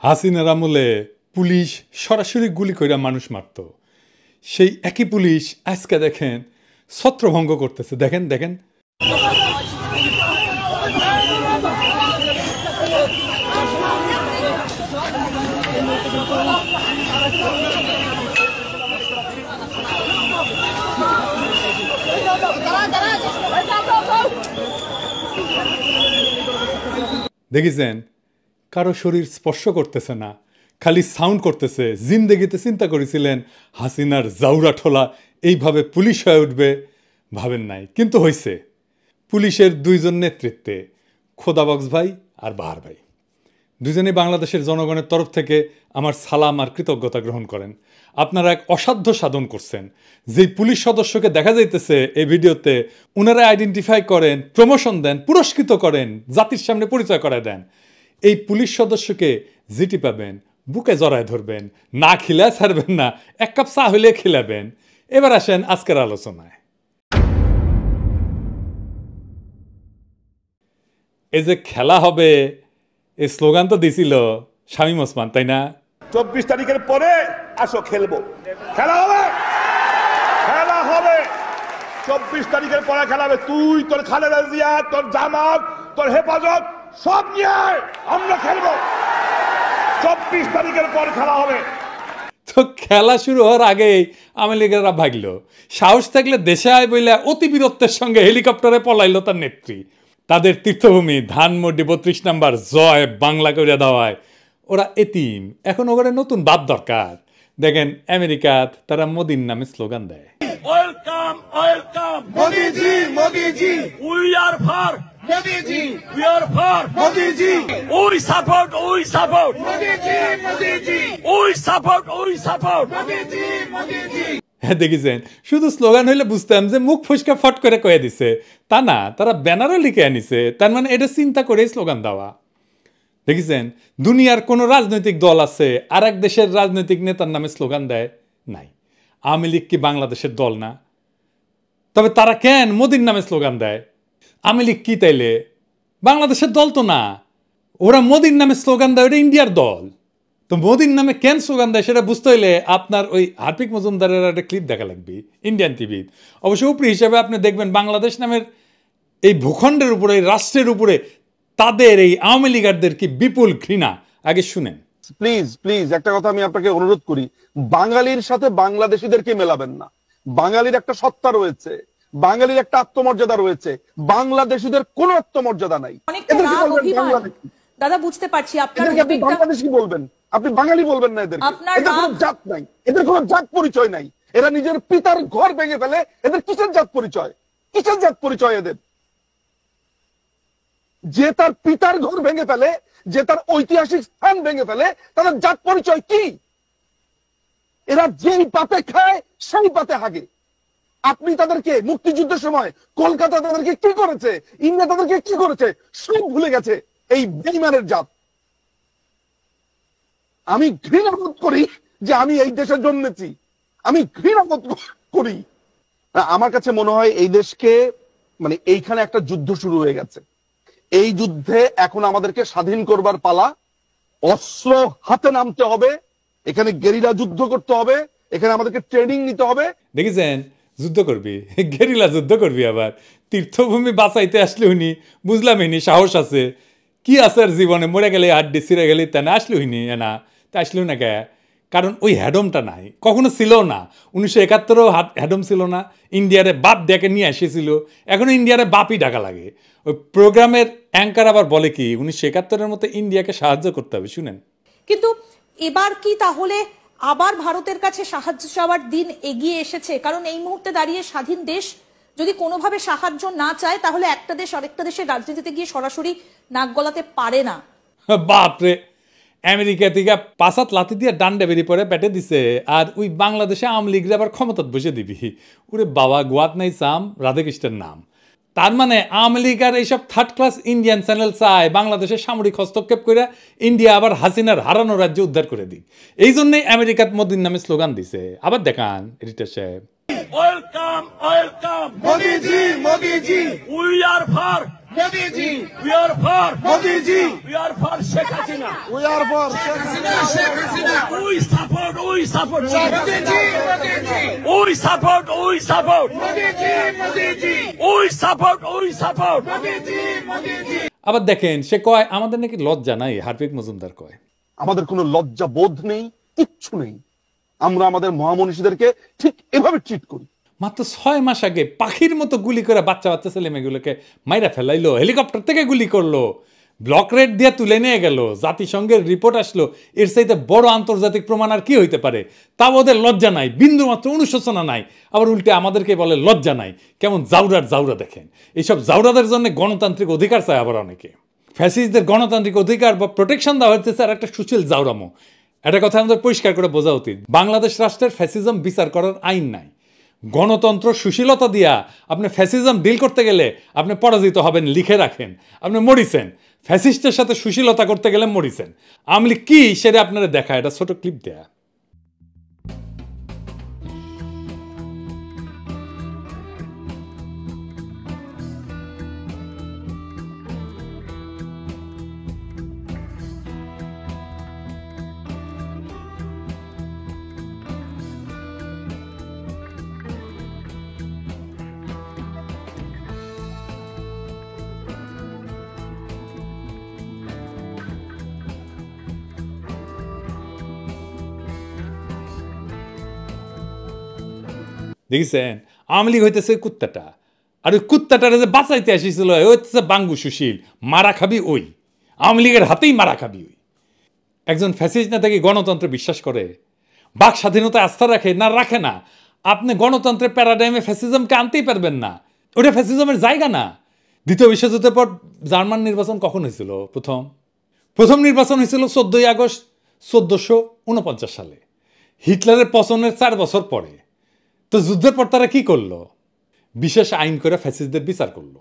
হাসিনার আমলে পুলিশ সরাসরি গুলি কইরা মানুষ মারত, সেই একই পুলিশ আজকে দেখেন ছত্রভঙ্গ করতেছে। দেখেন দেখেন দেখেছেন কারো শরীর স্পর্শ করতেছে না, খালি সাউন্ড করতেছে। জিন্দেগিতে চিন্তা করেছিলেন হাসিনার জাউরা ঠোলা এইভাবে পুলিশ হয়ে উঠবে? ভাবেন নাই, কিন্তু হয়েছে। পুলিশের দুইজন নেতৃত্বে, খোদাবক্স ভাই আর বাহার ভাই, দুজনেই বাংলাদেশের জনগণের তরফ থেকে আমার সালাম আর কৃতজ্ঞতা গ্রহণ করেন। আপনারা এক অসাধ্য সাধন করছেন। যেই পুলিশ সদস্যকে দেখা যাইতেছে এই ভিডিওতে, ওনারা আইডেন্টিফাই করেন, প্রমোশন দেন, পুরস্কৃত করেন, জাতির সামনে পরিচয় করায় দেন। এই পুলিশ সদস্যকে জিটি পাবেন, বুকে জড়ায় ধরবেন, না খিলায় ছাড়বেন না, এক কাপ চা হইলে খিলাবেন। এবার আসেন আজকের আলোচনায়। এই যে খেলা হবে, এই স্লোগান তো দিছিল শামীম ওসমান, তাই না? 24 তারিখের পরে আসো খেলবো, খেলা হবে, খেলা হবে। 24 তারিখের পরে খেলা হবে। তুই, তোর খালেদা জিয়া, তোর জামাত, তোর হেফাজত সব নিয়ে আমরা খেলবো। 24 তারিখের পর খেলা হবে। তো খেলা শুরু হওয়ার আগেই আওয়ামী লীগেরা ভাগলো। সাহস থাকলে দেশে আয় বইলে অতি বীরত্বের সঙ্গে হেলিকপ্টারে পলাইলো তার নেত্রী। তাদের তীর্থভূমি ধানমন্ডি 32 নাম্বার জয় বাংলা করে দেওয়ায় ওরা এতিম। এখন ওখানে নতুন বাপ দরকার। দেখেন আমেরিকাত তারা মোদির নামে স্লোগান দেয়, welcome welcome Modiji Modiji, we are for Modiji, we are for Modiji, we support Modiji Modiji, we support মোদিজি মোদিজি। হ্যাঁ দেখেছেন, শুধু স্লোগান হইলে বুঝতাম যে মুখ ফুসকা ফট করে কয়ে দিছে, তা না, তারা ব্যানারও লিখে আনিছে। তার মানে এটা চিন্তা করে স্লোগান দেওয়া। দেখেছেন, দুনিয়ার কোন রাজনৈতিক দল আছে আর এক দেশের রাজনৈতিক নেতার নামে স্লোগান দেয়? নাই। আওয়ামী লীগ কি বাংলাদেশের দল না? তবে তারা কেন মোদির নামে স্লোগান দেয়? আওয়ামী লীগ কি তাইলে বাংলাদেশের দল তো না, ওরা মোদির নামে স্লোগান দেয়, ওটা ইন্ডিয়ার দল। তো মোদির নামে কেন স্লোগান দেয় সেটা বুঝতে হইলে আপনার ওই হার্পিক মজুমদারের একটা ক্লিপ দেখা লাগবে ইন্ডিয়ান টিভি। অবশ্য উপরি হিসাবে আপনি দেখবেন বাংলাদেশ নামের এই ভূখণ্ডের উপরে, এই রাষ্ট্রের উপরে তাদের এই আওয়ামী লীগারদের কি বিপুল ঘৃণা। আগে শুনেন। প্লিজ প্লিজ একটা কথা আমি আপনাকে অনুরোধ করি, বাঙালির সাথে বাংলাদেশিদেরকে মেলাবেন না। বাঙালির একটা সত্তা রয়েছে, বাঙালির একটা আত্মমর্যাদা রয়েছে, বাংলাদেশিদের কোনো আত্মমর্যাদা নাই। দাদা বুঝতে পারছি আপনার বাংলাদেশি বলবেন, আপনি বাঙালি বলবেন না। এদের কোনো জাত নাই, এদের কোনো জাত পরিচয় নাই। এরা নিজের পিতার ঘর ভেঙে ফেলে, এদের কিসের জাত পরিচয়? কিসের জাত পরিচয় এদের? যে তার পিতার ঘর ভেঙে ফেলে, যে তার ঐতিহাসিক স্থান ভেঙে ফেলে, তাদের জাত পরিচয় কি? এরা যেই পাতে খায় সেই পাতে হাগে। আপনি তাদেরকে মুক্তিযুদ্ধের সময় কলকাতা তাদেরকে কি করেছে, ইন্ডিয়া তাদেরকে কি করেছে সব ভুলে গেছে এই বেঈমানের জাত। আমি ঘৃণাবোধ করি যে আমি এই দেশে জন্মেছি, আমি ঘৃণাবোধ করি। আমার কাছে মনে হয় এই দেশকে মানে এইখানে একটা যুদ্ধ শুরু হয়ে গেছে। এই যুদ্ধে এখন আমাদেরকে স্বাধীন করবার পালা। অস্ত্র হাতে নামতে হবে, এখানে গেরিলা যুদ্ধ করতে হবে, এখানে আমাদেরকে ট্রেনিং নিতে হবে। দেখেছেন, যুদ্ধ করবি, গেরিলা যুদ্ধ করবি। আবার তীর্থভূমি বাঁচাইতে আসলে উনি বুঝলাম ইনি সাহস আছে কি আছে আর জীবনে, মরে গেলে হাড্ডি ছিঁড়ে গেলে তা না আসলে হইনি না, তা আসলেও না কে, কারণ ওই হ্যাডমটা নাই, কখনো ছিল না। 1971-ও হ্যাডম ছিল না। ইন্ডিয়ারে বাপ ডেকে নিয়ে এসেছিল, এখনো ইন্ডিয়ারে বাপই ডাকা লাগে। ওই প্রোগ্রামের অ্যাঙ্কার আবার বলে কি 1971-এর মতো ইন্ডিয়াকে সাহায্য করতে হবে। শুনেন। কিন্তু এবার কি তাহলে আবার ভারতের কাছে সাহায্য চাওয়ার দিন এগিয়ে এসেছে? কারণ এই মুহূর্তে দাঁড়িয়ে স্বাধীন দেশ যদি কোনোভাবে সাহায্য না চায়, তাহলে একটা দেশ আরেকটা দেশের রাজনীতিতে গিয়ে সরাসরি নাক গলাতে পারে না। বাপরে, আমেরিকা থেকে 5 হাত লাথি দিয়ে ডান্ডে বেরিয়ে পড়ে পেটে দিছে, আর ওই বাংলাদেশে আওয়ামী লীগরা আবার ক্ষমতাত বসে দিবি। ওরে বাবা, গোয়াত নাই চাম, রাধাকৃষ্ণের নাম। তার মানে আওয়ামী লীগ আর এইসব থার্ড ক্লাস ইন্ডিয়ান চ্যানেল চায় বাংলাদেশের সামরিক হস্তক্ষেপ করে ইন্ডিয়া আবার হাসিনার হারানো রাজ্য উদ্ধার করে দিক। এই জন্যই আমেরিকাত মোদির নামে স্লোগান দিছে। আবার দেখান রিটার সাহেব, welcome welcome Modiji Modiji, we are for Modi ji. We are for Modi ji. We are for Sheikh Hasina. We are for Sheikh Hasina. We support. Modi ji. Modi ji. We support. Modi ji. We support. Modi ji. আবার দেখেন সে কয় আমাদের নাকি লজ্জা নাই, Harpic Majumdar কয় আমাদের কোনো লজ্জা বোধ নেই, কিচ্ছু নেই। আমরা আমাদের মহামনীষীদেরকে ঠিক এভাবে ট্রিট করি। মাত্র 6 মাস আগে পাখির মতো গুলি করে বাচ্চা বাচ্চা ছেলে মেয়েগুলোকে মাইরা ফেলাইলো, হেলিকপ্টার থেকে গুলি করলো, ব্লক রেড দিয়ে তুলে নিয়ে গেল, জাতিসংঘের রিপোর্ট আসলো। এর চাইতে বড় আন্তর্জাতিক প্রমাণ আর কি হইতে পারে? তাও ওদের লজ্জা নাই, বিন্দু মাত্র অনুশোচনা নাই। আবার উল্টে আমাদেরকে বলে লজ্জা নাই। কেমন জাউরা দেখেন। এইসব জাউরাদের জন্য গণতান্ত্রিক অধিকার চায় আবার অনেকে। ফ্যাসিস্টদের গণতান্ত্রিক অধিকার বা প্রোটেকশন দেওয়া হচ্ছে আর একটা সুশীল জাউরামো। একটা কথা আমাদের পরিষ্কার করে বোঝা উচিত, বাংলাদেশ রাষ্ট্রের ফ্যাসিজম বিচার করার আইন নাই। গণতন্ত্র সুশীলতা দিয়া আপনি ফ্যাসিজম ডিল করতে গেলে আপনি পরাজিত হবেন, লিখে রাখেন। আপনি মরিছেন ফ্যাসিস্টের সাথে সুশীলতা করতে গেলে মরিছেন। আওয়ামী লীগ কি সেটা আপনারা দেখা, এটা ছোট ক্লিপ দেয়া। দেখেছেন আওয়ামী লীগ হইতেছে কুত্তাটা, আর ওই কুত্তাটারে যে বাঁচাইতে আসিছিল ওই হচ্ছে বাঙ্গু সুশীল। মারা খাবি ওই, আওয়ামী লীগের হাতেই মারা খাবি ওই। একজন ফ্যাসিস্ট নেতা কি গণতন্ত্রে বিশ্বাস করে, বাক স্বাধীনতায় আস্থা রাখে না? রাখে না। আপনি গণতন্ত্রের প্যারাডাইমে ফ্যাসিজমকে আনতেই পারবেন না, ওটা ফ্যাসিজমের জায়গা না। দ্বিতীয় বিশ্বযুদ্ধের পর জার্মান নির্বাচন কখন হয়েছিল? প্রথম নির্বাচন হয়েছিল 14 আগস্ট 1449 সালে, হিটলারের পতনের 4 বছর পরে। তো যুদ্ধের পর তারা কি করলো? বিশেষ আইন করে ফ্যাসিস্টদের বিচার করলো।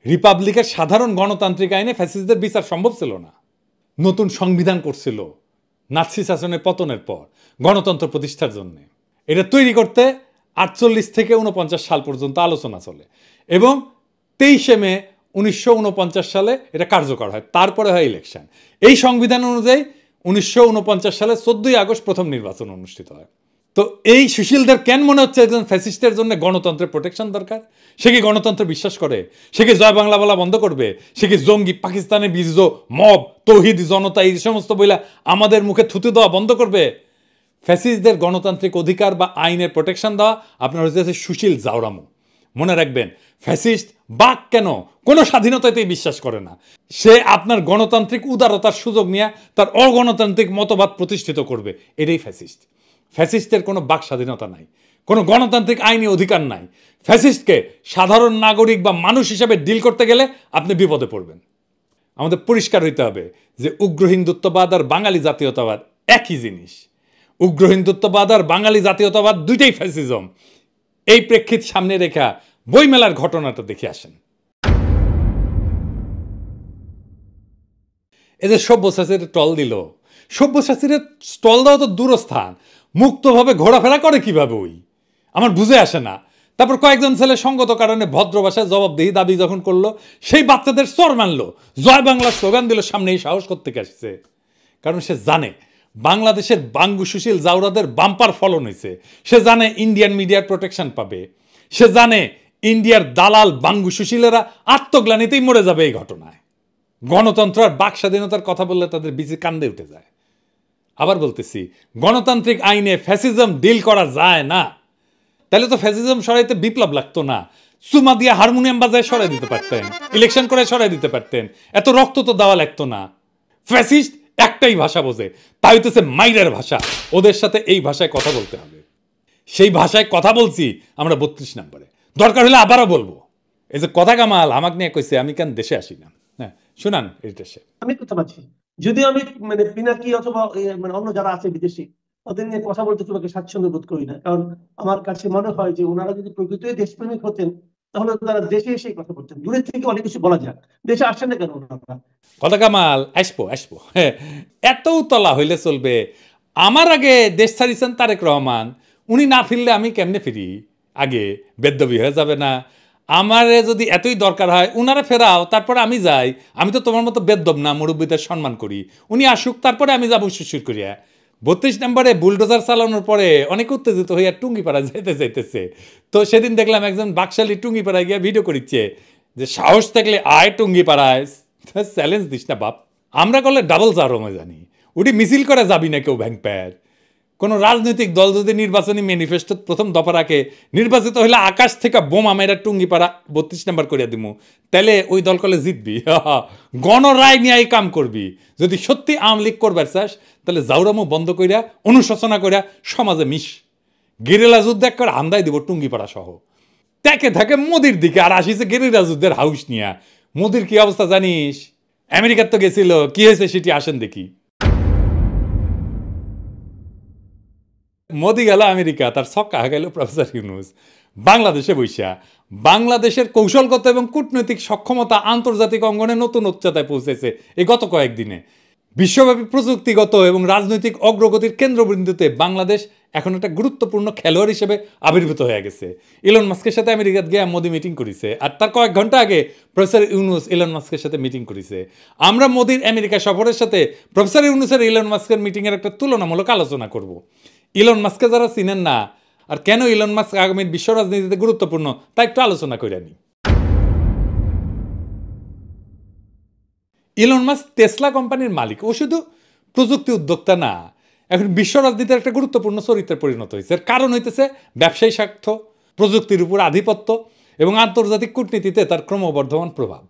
রিপাবলিকের সাধারণ গণতান্ত্রিক আইনে ফ্যাসিস্টদের বিচার সম্ভব ছিল না। নতুন সংবিধান করছিল নাৎসি শাসনের পতনের পর গণতন্ত্র প্রতিষ্ঠার জন্য। এটা তৈরি করতে 48 থেকে 49 সাল পর্যন্ত আলোচনা চলে এবং 23 মে 1949 সালে এটা কার্যকর হয়। তারপরে হয় ইলেকশন। এই সংবিধান অনুযায়ী 1949 সালে 14 আগস্ট প্রথম নির্বাচন অনুষ্ঠিত হয়। তো এই সুশীলদের কেন মনে হচ্ছে একজন ফ্যাসিস্টের জন্য গণতন্ত্রের প্রোটেকশন দরকার? সে কি গণতন্ত্র বিশ্বাস করে? সে কি জয় বাংলা বলা বন্ধ করবে? সে কি জঙ্গি, পাকিস্তানের বীর্য, মব, তৌহিদ, জনতা এই সমস্ত বইলা আমাদের মুখে থুতু দেওয়া বন্ধ করবে? ফ্যাসিস্টদের গণতান্ত্রিক অধিকার বা আইনের প্রোটেকশন দেওয়া আপনার হচ্ছে সুশীল জাউরামো। মনে রাখবেন, ফ্যাসিস্ট বাক কেন কোনো স্বাধীনতাতেই বিশ্বাস করে না। সে আপনার গণতান্ত্রিক উদারতার সুযোগ নিয়ে তার অগণতান্ত্রিক মতবাদ প্রতিষ্ঠিত করবে। এটাই ফ্যাসিস্ট। ফ্যাসিস্টের কোনো বাক স্বাধীনতা নাই, কোনো গণতান্ত্রিক আইনি অধিকার নাই। ফ্যাসিস্টকে সাধারণ নাগরিক বা মানুষ হিসাবে ডিল করতে গেলে আপনি বিপদে পড়বেন। আমাদের পরিষ্কার হইতে হবে যে উগ্র হিন্দুত্ববাদ আর বাঙালি জাতীয়তাবাদ একই জিনিস। উগ্র হিন্দুত্ববাদ আর বাঙালি জাতীয়তাবাদ দুইটাই ফ্যাসিজম। এই প্রেক্ষিত সামনে রেখা বইমেলার ঘটনাটা দেখে আসেন। এই যে সব্যসাচীর টল দিল, সব্যসাচীর স্টল দেওয়া তো দূরস্থান, মুক্তভাবে ঘোরাফেরা করে কিভাবে ওই আমার বুঝে আসে না। তারপর কয়েকজন ছেলে সঙ্গত কারণে ভদ্র ভাষায় জবাবদিহি দাবি যখন করলো, সেই বাচ্চাদের চর মানলো, জয় বাংলা স্লোগান দিল, সামনে এই সাহস করতে আসছে। কারণ সে জানে বাংলাদেশের বাঙ্গু সুশীল জাউরাদের বাম্পার ফলন হয়েছে। সে জানে ইন্ডিয়ান মিডিয়ার প্রোটেকশন পাবে। সে জানে ইন্ডিয়ার দালাল বাঙ্গু সুশীলেরা আত্মগ্লানিতেই মরে যাবে এই ঘটনায়। গণতন্ত্র আর বাক স্বাধীনতার কথা বললে তাদের বিচি কান্দে উঠে যায়। আবার বলতেছি, গণতান্ত্রিক আইনে ফ্যাসিজম ডিল করা যায় না। তাহলে তো ফ্যাসিজম সরাইতে বিপ্লব লাগতো না, চুমা দিয়ে হারমোনিয়াম বাজায় সরাই দিতে পারতেন, ইলেকশন করে সরাই দিতে পারতেন, এত রক্ত তো দেওয়া লাগতো না। ফ্যাসিস্ট একটাই ভাষা বোঝে, তা হইতেছে মাইরের ভাষা। ওদের সাথে এই ভাষায় কথা বলতে হবে। সেই ভাষায় কথা বলছি আমরা 32 নম্বরে, দরকার হলে আবারও বলবো। এই যে কথা কামাল আমাকে নিয়ে কইছে আমি কেন দেশে আসি না, হ্যাঁ শুনান এই দেশে আমি কথা পাচ্ছি। যদি আমি মানে পিনাকি অথবা মানে অন্য যারা আছে বিদেশি ওদের নিয়ে কথা বলতে তোমাকে স্বাচ্ছন্দ্য বোধ করি না। কারণ আমার কাছে মনে হয় যে ওনারা যদি প্রকৃতই দেশপ্রেমিক হতেন তাহলে তারা দেশে এসে কথা বলতেন। দূরের থেকে অনেক কিছু বলা যাক, দেশে আসছেন না কেন ওনারা? কথা কামাল আসবো হ্যাঁ, এত তলা হইলে চলবে? আমার আগে দেশ ছাড়িয়েছেন তারেক রহমান, উনি না ফিরলে আমি কেমনে ফিরি? আগে বেদ্যবি হয়ে যাবে না? আমারে যদি এতই দরকার হয় উনারা ফেরাও, তারপরে আমি যাই। আমি তো তোমার মতো বেদ্যব না, মুরব্বীদের সম্মান করি। উনি আসুক, তারপরে আমি যাবো শিশির করিয়া। 32 নম্বরে বুলডোজার চালানোর পরে অনেক উত্তেজিত হইয়া টুঙ্গিপাড়া যাইতেছে। তো সেদিন দেখলাম একজন বাকশালী টুঙ্গিপাড়ায় গিয়ে ভিডিও করিচ্ছে যে সাহস থাকলে আয় টুঙ্গিপাড়ায়, চ্যালেঞ্জ দিস না বাপ। আমরা করলে ডাবল জারমে জানি, উঠি মিছিল করে যাবি না কেউ ভ্যাং প্যার। কোনো রাজনৈতিক দল যদি নির্বাচনী ম্যানিফেস্টো প্রথম দফা রাখে নির্বাচিত হলে আকাশ থেকে বোমা মেরা টুঙ্গিপাড়া 32 নম্বর করিয়া দিমু, তাহলে ওই দল কলে জিতবি। গণরায় নিয়ে কাম করবি। যদি সত্যি আওয়ামী লীগ করবার চাস তাহলে জাউরামো বন্ধ করিয়া অনুশোচনা করিয়া সমাজে মিশ। গেরিলা যুদ্ধ এক করে হান্দাই দিব টুঙ্গিপাড়া সহ। তাকে থাকে মোদির দিকে আর আসিছে গেরিলা যুদ্ধের হাউস নিয়া। মোদির কি অবস্থা জানিস? আমেরিকার তো গেছিল, কি হয়েছে সেটি আসেন দেখি। মোদি গেল আমেরিকা, তার ছক্কা গেল প্রফেসর ইউনূস বাংলাদেশে বৈশা। বাংলাদেশের কৌশলগত এবং কূটনৈতিক সক্ষমতা আন্তর্জাতিক অঙ্গনে নতুন উচ্চতায় পৌঁছেছে এই গত কয়েকদিনে। বিশ্বব্যাপী প্রযুক্তিগত এবং রাজনৈতিক অগ্রগতির কেন্দ্রবিন্দুতে বাংলাদেশ এখন একটা গুরুত্বপূর্ণ খেলোয়াড় হিসেবে আবির্ভূত হয়ে গেছে। ইলন মাস্কের সাথে আমেরিকাত গিয়ে মোদি মিটিং করেছে, আর তার কয়েক ঘন্টা আগে প্রফেসর ইউনূস ইলন মাস্কের সাথে মিটিং করেছে। আমরা মোদির আমেরিকা সফরের সাথে প্রফেসর ইউনূসের ইলন মাস্কের মিটিংয়ের একটা তুলনামূলক আলোচনা করব। ইলন মাস্ককে যারা চিনেন না আর কেন ইলন মাস্ক আগামীর বিশ্ব রাজনীতিতে গুরুত্বপূর্ণ তা একটু আলোচনা করে নি। ইলন মাস্ক টেসলা কোম্পানির মালিক। ও শুধু প্রযুক্তি উদ্যোক্তা না, এখন বিশ্ব রাজনীতির একটা গুরুত্বপূর্ণ চরিত্রে পরিণত হয়েছে। এর কারণ হইতেছে ব্যবসায়ী স্বার্থ, প্রযুক্তির উপর আধিপত্য এবং আন্তর্জাতিক কূটনীতিতে তার ক্রমবর্ধমান প্রভাব।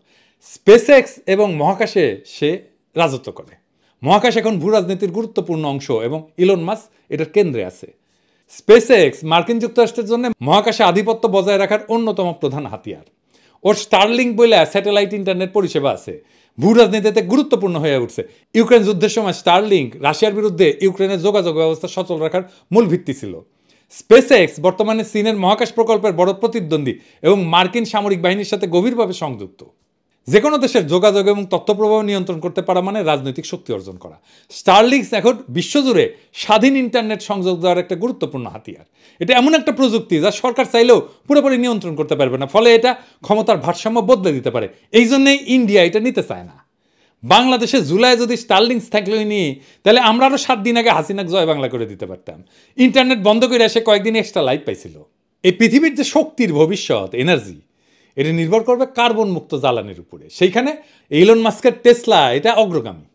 স্পেসএক্স এবং মহাকাশে সে রাজত্ব করে। মহাকাশ এখন ভূ রাজনীতির গুরুত্বপূর্ণ অংশ এবং ইলন মাস্ক এটার কেন্দ্রে আছে। স্পেসএক্স মার্কিন যুক্তরাষ্ট্রের জন্য মহাকাশে আধিপত্য বজায় রাখার অন্যতম প্রধান হাতিয়ার। ওর স্টারলিংক বলে স্যাটেলাইট ইন্টারনেট পরিষেবা আছে, ভূ রাজনীতিতে গুরুত্বপূর্ণ হয়ে উঠছে। ইউক্রেন যুদ্ধের সময় স্টারলিংক রাশিয়ার বিরুদ্ধে ইউক্রেনের যোগাযোগ ব্যবস্থা সচল রাখার মূল ভিত্তি ছিল। স্পেসএক্স বর্তমানে চীনের মহাকাশ প্রকল্পের বড় প্রতিদ্বন্দ্বী এবং মার্কিন সামরিক বাহিনীর সাথে গভীরভাবে সংযুক্ত। যে কোনো দেশের যোগাযোগ এবং তথ্য প্রবাহ নিয়ন্ত্রণ করতে পারা মানে রাজনৈতিক শক্তি অর্জন করা। স্টারলিংক এখন বিশ্বজুড়ে স্বাধীন ইন্টারনেট সংযোগ দেওয়ার একটা গুরুত্বপূর্ণ হাতিয়ার। এটা এমন একটা প্রযুক্তি যা সরকার চাইলেও পুরোপুরি নিয়ন্ত্রণ করতে পারবে না, ফলে এটা ক্ষমতার ভারসাম্য বদলে দিতে পারে। এই জন্যই ইন্ডিয়া এটা নিতে চায় না। বাংলাদেশে জুলাই যদি স্টারলিংক থাকলেই নিয়ে, তাহলে আমরা আরও 7 দিন আগে হাসিনাকে জয় বাংলা করে দিতে পারতাম। ইন্টারনেট বন্ধ করে এসে কয়েকদিন এক্সট্রা লাইট পাইছিল। এই পৃথিবীর যে শক্তির ভবিষ্যৎ এনার্জি, এটা নির্ভর করবে কার্বন মুক্ত জ্বালানির উপরে। সেইখানে ইলন মাস্কের টেসলা এটা অগ্রগামী।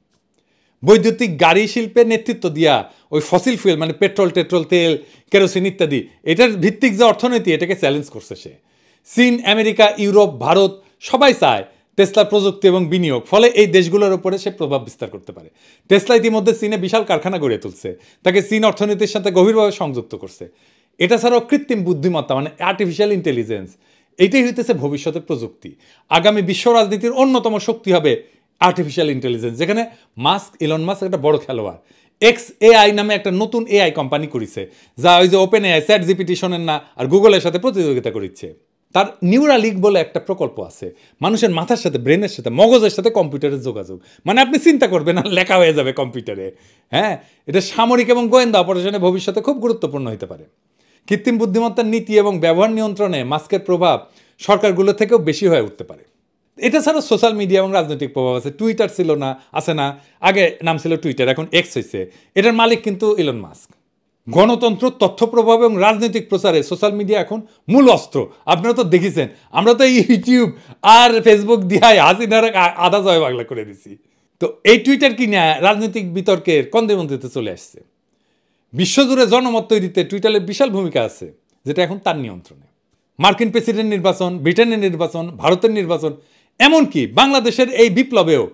বৈদ্যুতিক গাড়ি শিল্পের নেতৃত্ব দিয়া ওই ফসিল ফুয়েল মানে পেট্রোল, তেল, কেরোসিন ইত্যাদি এটার ভিত্তিক যে অর্থনীতি এটাকে চ্যালেঞ্জ করছে সে। চীন, আমেরিকা, ইউরোপ, ভারত সবাই চায় টেসলার প্রযুক্তি এবং বিনিয়োগ, ফলে এই দেশগুলোর উপরে সে প্রভাব বিস্তার করতে পারে। টেসলা ইতিমধ্যে চীনে বিশাল কারখানা গড়ে তুলছে, তাকে চীন অর্থনীতির সাথে গভীরভাবে সংযুক্ত করছে। এটা ছাড়াও কৃত্রিম বুদ্ধিমত্তা মানে আর্টিফিশিয়াল ইন্টেলিজেন্স, এইটাই হইতেছে ভবিষ্যতের প্রযুক্তি। আগামী বিশ্ব রাজনীতির অন্যতম শক্তি হবে আর্টিফিশিয়াল ইন্টেলিজেন্স, যেখানে ইলন মাস্ক একটা বড় খেলোয়াড়। XAI নামে একটা নতুন AI কোম্পানি করেছে, যা ওই যে ওপেন AI, চ্যাট জিপিটি শোনেন না, আর গুগলের সাথে প্রতিযোগিতা করছে। তার নিউরালিঙ্ক বলে একটা প্রকল্প আছে, মানুষের মাথার সাথে, ব্রেনের সাথে, মগজের সাথে কম্পিউটারের যোগাযোগ। মানে আপনি চিন্তা করবেন না, লেখা হয়ে যাবে কম্পিউটারে। হ্যাঁ, এটা সামরিক এবং গোয়েন্দা অপারেশনে ভবিষ্যতে খুব গুরুত্বপূর্ণ হতে পারে। কৃত্রিম বুদ্ধিমত্তার নীতি এবং ব্যবহার নিয়ন্ত্রণে মাস্কের প্রভাব সরকারগুলো থেকেও বেশি হয়ে উঠতে পারে। এটা ছাড়া সোশ্যাল মিডিয়া এবং রাজনৈতিক প্রভাব আছে। টুইটার ছিল না, আছে না, আগে নাম ছিল টুইটার, এখন এক্স হয়েছে। এটার মালিক কিন্তু ইলন মাস্ক। গণতন্ত্র, তথ্য প্রভাব এবং রাজনৈতিক প্রচারে সোশ্যাল মিডিয়া এখন মূল অস্ত্র। আপনারা তো দেখেছেন, আমরা তো ইউটিউব আর ফেসবুক দিয়ে হাসিনার আধা জয় বাংলা করে দিছি। তো এই টুইটার কিনা রাজনৈতিক বিতর্কের কন্দেমন্ত্রীতে চলে আসছে। বিশ্বজুড়ে জনমত তৈরিতে টুইটারের বিশাল ভূমিকা আছে, যেটা এখন তার নিয়ন্ত্রণে। মার্কিন প্রেসিডেন্ট নির্বাচন, ব্রিটেনের নির্বাচন, ভারতের নির্বাচন, এমনকি বাংলাদেশের এই বিপ্লবেও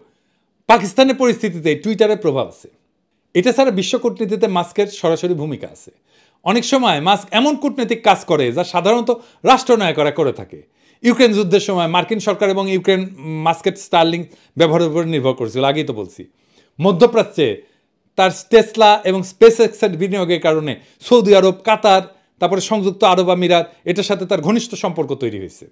পাকিস্তানের পরিস্থিতিতে টুইটারের প্রভাব আছে। এটা ছাড়া বিশ্ব কূটনীতিতে মাস্কের সরাসরি ভূমিকা আছে। অনেক সময় মাস্ক এমন কূটনৈতিক কাজ করে যা সাধারণত রাষ্ট্রনায়করা করে থাকে। ইউক্রেন যুদ্ধের সময় মার্কিন সরকার এবং ইউক্রেন মাস্কের স্টারলিংক ব্যবহারের উপর নির্ভর করেছিল, আগেই তো বলছি। মধ্যপ্রাচ্যে তার টেসলা এবং স্পেসএক্সের বিনিয়োগের কারণে সৌদি আরব, কাতার, তারপরে সংযুক্ত আরব আমিরাত, এটার সাথে তার ঘনিষ্ঠ সম্পর্ক তৈরি হয়েছে।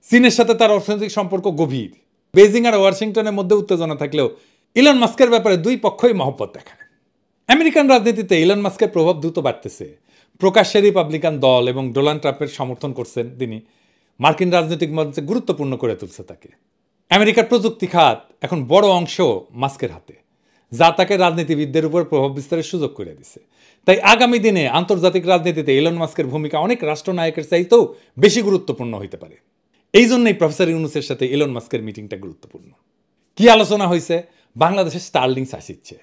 চীনের সাথে তার অর্থনৈতিক সম্পর্ক গভীর। বেজিং আর ওয়াশিংটনের মধ্যে উত্তেজনা থাকলেও ইলন মাস্কের ব্যাপারে দুই পক্ষই মহব্বত দেখায়। আমেরিকান রাজনীতিতে ইলন মাস্কের প্রভাব দ্রুত বাড়তেছে। প্রকাশ্যে রিপাবলিকান দল এবং ডোনাল্ড ট্রাম্পের সমর্থন করছেন তিনি। মার্কিন রাজনৈতিক মঞ্চে গুরুত্বপূর্ণ করে তুলছে তাকে। আমেরিকার প্রযুক্তি খাত এখন বড় অংশ মাস্কের হাতে, যা তাকে রাজনীতিবিদদের উপর প্রভাব বিস্তারের সুযোগ করে দিছে। তাই আগামী দিনে আন্তর্জাতিক রাজনীতিতে ইলন মাস্কের ভূমিকা অনেক রাষ্ট্রনায়কের চাইতেও বেশি গুরুত্বপূর্ণ হইতে পারে। এই জন্যই প্রফেসর ইউনূসের সাথে ইলন মাস্কের মিটিংটা গুরুত্বপূর্ণ। কি আলোচনা হয়েছে? বাংলাদেশের স্টারলিংস আসিচ্ছে।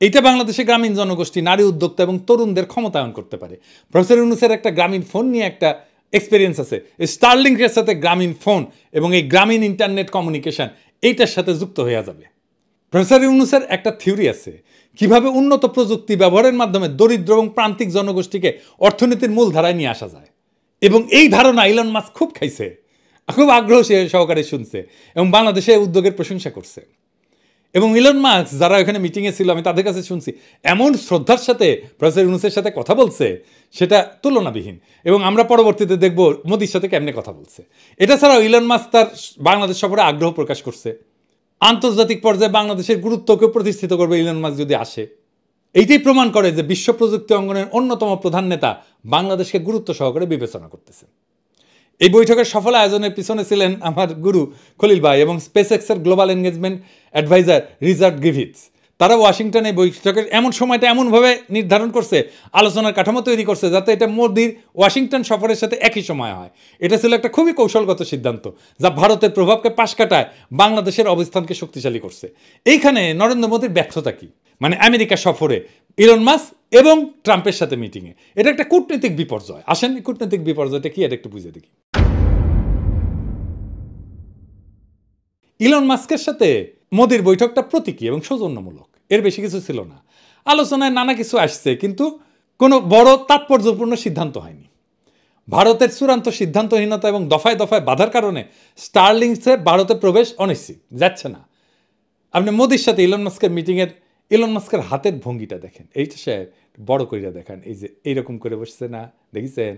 এইটা বাংলাদেশে গ্রামীণ জনগোষ্ঠী, নারী উদ্যোক্তা এবং তরুণদের ক্ষমতায়ন করতে পারে। প্রফেসর ইউনূসের একটা গ্রামীণ ফোন নিয়ে একটা এক্সপিরিয়েন্স আছে। এই স্টারলিংকের সাথে গ্রামীণ ফোন এবং এই গ্রামীণ ইন্টারনেট কমিউনিকেশন এইটার সাথে যুক্ত হয়ে যাবে। প্রফেসর ইউনূসের একটা থিওরি আছে কিভাবে উন্নত প্রযুক্তি ব্যবহারের মাধ্যমে দরিদ্র এবং প্রান্তিক জনগোষ্ঠীকে অর্থনীতির মূল ধারায় নিয়ে আসা যায়। এবং এই ধারণা ইলন মাস্ক খুব খাইছে, খুব আগ্রহ সহকারে শুনছে এবং বাংলাদেশে উদ্যোগের প্রশংসা করছে। এবং ইলন মাস্ক যারা এখানে মিটিংয়ে ছিল আমি তাদের কাছে শুনছি এমন শ্রদ্ধার সাথে প্রফেসর ইউনূসের সাথে কথা বলছে সেটা তুলনাবিহীন। এবং আমরা পরবর্তীতে দেখব মোদির সাথে কেমনে কথা বলছে। এটা ছাড়াও ইলন মাস্ক তার বাংলাদেশ সফরে আগ্রহ প্রকাশ করছে। আন্তর্জাতিক পর্যায়ে বাংলাদেশের গুরুত্বকে প্রতিষ্ঠিত করবে ইলন মাস্ক যদি আসে। এইটাই প্রমাণ করে যে বিশ্ব প্রযুক্তি অঙ্গনের অন্যতম প্রধান নেতা বাংলাদেশকে গুরুত্ব সহকারে বিবেচনা করতেছে। এই বৈঠকের সফল আয়োজনের পিছনে ছিলেন আমার গুরু খলিল ভাই এবং স্পেসএক্সের global engagement adviser Richard Griffiths. তারা ওয়াশিংটনে বৈঠকের এমন সময়টা এমনভাবে নির্ধারণ করছে, আলোচনার কাঠামো তৈরি করছে যাতে এটা মোদির ওয়াশিংটন সফরের সাথে একই সময় হয়। এটা ছিল একটা খুবই কৌশলগত সিদ্ধান্ত যা ভারতের প্রভাবকে পাশ কাটায় বাংলাদেশের অবস্থানকে শক্তিশালী করছে। এইখানে নরেন্দ্র মোদির ব্যর্থতা কি? মানে আমেরিকা সফরে ইলন মাস্ক এবং ট্রাম্পের সাথে মিটিংয়ে এটা একটা কূটনৈতিক বিপর্যয়। আসেন কূটনৈতিক বিপর্যয়টা কি এটা একটু বুঝে দেখি। ইলন মাস্কের সাথে মোদির বৈঠকটা প্রতীকী এবং সৌজন্যমূলক, এর বেশি কিছু ছিল না। আলোচনায় নানা কিছু আসছে কিন্তু কোনো বড় তাৎপর্যপূর্ণ সিদ্ধান্ত হয়নি। ভারতের চূড়ান্ত সিদ্ধান্তহীনতা এবং দফায় দফায় বাধার কারণে স্টারলিংসের ভারতে প্রবেশ অনিশ্চিত, যাচ্ছে না। আপনি মোদির সাথে ইলন মাস্কের মিটিংয়ের ইলন মাস্কের হাতের ভঙ্গিটা দেখেন, এইটা সে বড় করিয়া দেখেন, এই যে এইরকম করে বসছে না, দেখেছেন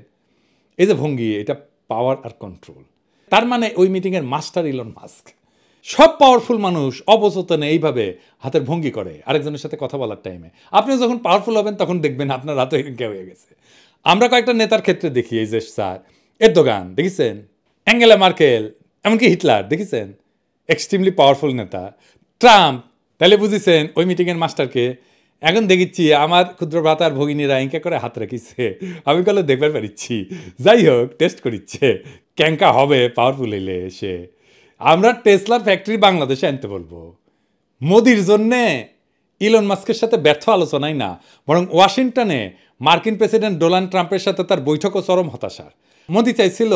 এই যে ভঙ্গি, এটা পাওয়ার আর কন্ট্রোল। তার মানে ওই মিটিংয়ের মাস্টার ইলন মাস্ক। সব পাওয়ারফুল মানুষ অবচেতনে এইভাবে হাতের ভঙ্গি করে আরেকজনের সাথে কথা বলার টাইমে। আপনি যখন পাওয়ারফুল হবেন তখন দেখবেন আপনার হাতে হয়ে গেছে। আমরা কয়েকটা নেতার ক্ষেত্রে দেখি, এই যে স্যার এরদোগান দেখেছেন, অ্যাঙ্গেলা মার্কেল, এমনকি হিটলার দেখেছেন, এক্সট্রিমলি পাওয়ারফুল নেতা। ট্রাম্প, তাহলে বুঝেছেন ওই মিটিংয়ের মাস্টারকে। এখন দেখিচ্ছি আমার ক্ষুদ্র ভ্রাতার ভগিনীরা ইঙ্কা করে হাত রাখিছে, আমি কলে দেখবার পারিচ্ছি। যাই হোক, টেস্ট করিচ্ছে ক্যাঙ্কা হবে পাওয়ারফুল হইলে এসে। আমরা টেসলার ফ্যাক্টরি বাংলাদেশে আনতে বলবো। মোদির জন্যে ইলন মাস্কের সাথে ব্যর্থ আলোচনাই না, বরং ওয়াশিংটনে মার্কিন প্রেসিডেন্ট ডোনাল্ড ট্রাম্পের সাথে তার বৈঠকও চরম হতাশার। মোদি চাইছিল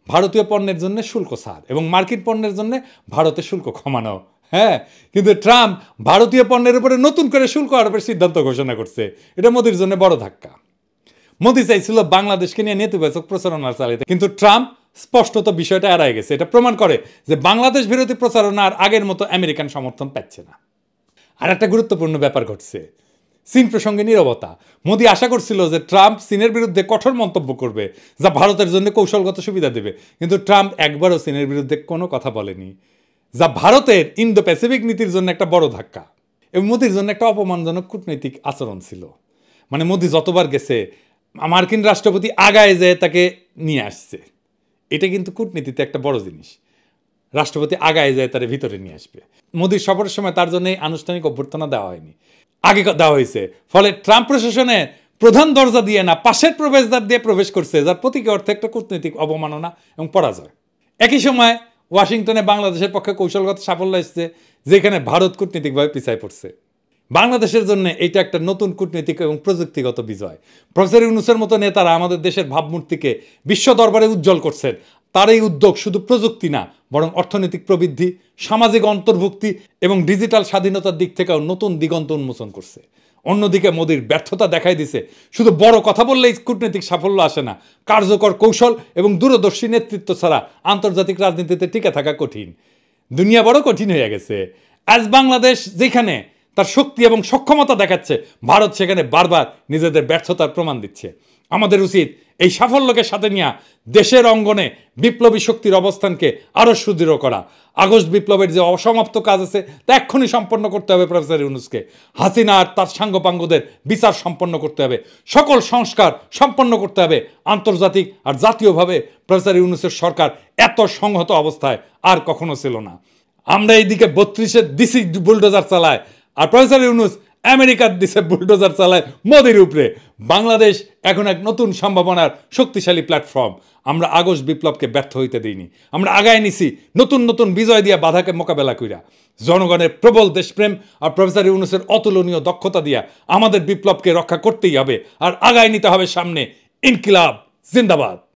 ভারতীয় পণ্যের জন্য শুল্ক ছাড় এবং মার্কিন পণ্যের জন্য ভারতের শুল্ক কমানো। হ্যাঁ, কিন্তু ট্রাম্প ভারতীয় পণ্যের উপরে নতুন করে শুল্ক আরোপের সিদ্ধান্ত ঘোষণা করছে। এটা মোদির জন্য বড় ধাক্কা। মোদি চাইছিল বাংলাদেশকে নিয়ে নেতিবাচক প্রচারণা চালাতে, কিন্তু ট্রাম্প স্পষ্টত বিষয়টা এড়ায় গেছে। এটা প্রমাণ করে যে বাংলাদেশ বিরোধী প্রচারণা আর আগের মতো আমেরিকান সমর্থন পাচ্ছে না। আর একটা গুরুত্বপূর্ণ ব্যাপার ঘটছে, চীন প্রসঙ্গে নীরবতা। মোদি আশা করছিল যে ট্রাম্প চীনের বিরুদ্ধে কঠোর মন্তব্য করবে যা ভারতের জন্য কৌশলগত সুবিধা দেবে, কিন্তু ট্রাম্প একবারও চীনের বিরুদ্ধে কোনো কথা বলেনি, যা ভারতের ইন্দো প্যাসিফিক নীতির জন্য একটা বড় ধাক্কা এবং মোদির জন্য একটা অপমানজনক কূটনৈতিক আচরণ ছিল। মানে মোদি যতবার গেছে মার্কিন রাষ্ট্রপতি আগায় যেয়ে তাকে নিয়ে আসছে। এটা কিন্তু কূটনীতিতে একটা বড় জিনিস, রাষ্ট্রপতি আগায় যায় তার ভিতরে নিয়ে আসবে। মোদির সফরের সময় তার জন্য আনুষ্ঠানিক অভ্যর্থনা দেওয়া হয়নি, আগে দেওয়া হয়েছে। ফলে ট্রাম্প প্রশাসনে প্রধান দরজা দিয়ে না, পাশের প্রবেশদ্বার দিয়ে প্রবেশ করছে, যার প্রতীকী অর্থে একটা কূটনৈতিক অবমাননা এবং পরাজয়। একই সময় ওয়াশিংটনে বাংলাদেশের পক্ষে কৌশলগত সাফল্য এসছে, যেখানে ভারত কূটনীতিকভাবে পিছায় পড়ছে। বাংলাদেশের জন্য এটা একটা নতুন কূটনৈতিক এবং প্রযুক্তিগত বিজয়। প্রফেসর ইউনূসের মতো নেতারা আমাদের দেশের ভাবমূর্তিকে বিশ্ব দরবারে উজ্জ্বল করছেন। তার এই উদ্যোগ শুধু প্রযুক্তি না, বরং অর্থনৈতিক প্রবৃদ্ধি, সামাজিক অন্তর্ভুক্তি এবং ডিজিটাল স্বাধীনতার দিক থেকেও নতুন দিগন্ত উন্মোচন করছে। অন্যদিকে মোদির ব্যর্থতা দেখাই দিছে শুধু বড় কথা বললেই কূটনৈতিক সাফল্য আসে না, কার্যকর কৌশল এবং দূরদর্শী নেতৃত্ব ছাড়া আন্তর্জাতিক রাজনীতিতে টিকে থাকা কঠিন। দুনিয়া বড় কঠিন হয়ে গেছে। আজ বাংলাদেশ যেখানে তার শক্তি এবং সক্ষমতা দেখাচ্ছে, ভারত সেখানে বারবার নিজেদের ব্যর্থতার প্রমাণ দিচ্ছে। আমাদের উচিত এই সাফল্যকে সাথে নিয়ে দেশের অঙ্গনে বিপ্লবী শক্তির অবস্থানকে আরো সুদৃঢ় করা। আগস্ট বিপ্লবের যে অসমাপ্ত কাজ আছে তা এক্ষুনি সম্পন্ন করতে হবে প্রফেসর ইউনূসকে। হাসিনা আর তার সাঙ্গপাঙ্গদের বিচার সম্পন্ন করতে হবে, সকল সংস্কার সম্পন্ন করতে হবে। আন্তর্জাতিক আর জাতীয়ভাবে প্রফেসর ইউনূসের সরকার এত সংহত অবস্থায় আর কখনো ছিল না। আমরা এইদিকে 32-এর ডিসি বুলডোজার চালায়, আর প্রফেসর ইউনূস আমেরিকার দিছে বুলডোজার চালায় মোদির উপরে। বাংলাদেশ এখন এক নতুন সম্ভাবনার শক্তিশালী প্ল্যাটফর্ম। আমরা আগস্ট বিপ্লবকে ব্যর্থ হইতে দিইনি, আমরা আগায় নিছি নতুন নতুন বিজয় দিয়া বাধাকে মোকাবেলা কইরা। জনগণের প্রবল দেশপ্রেম আর প্রফেসর ইউনূসের অতুলনীয় দক্ষতা দিয়া আমাদের বিপ্লবকে রক্ষা করতেই হবে, আর আগায় নিতে হবে সামনে। ইনকিলাব জিন্দাবাদ।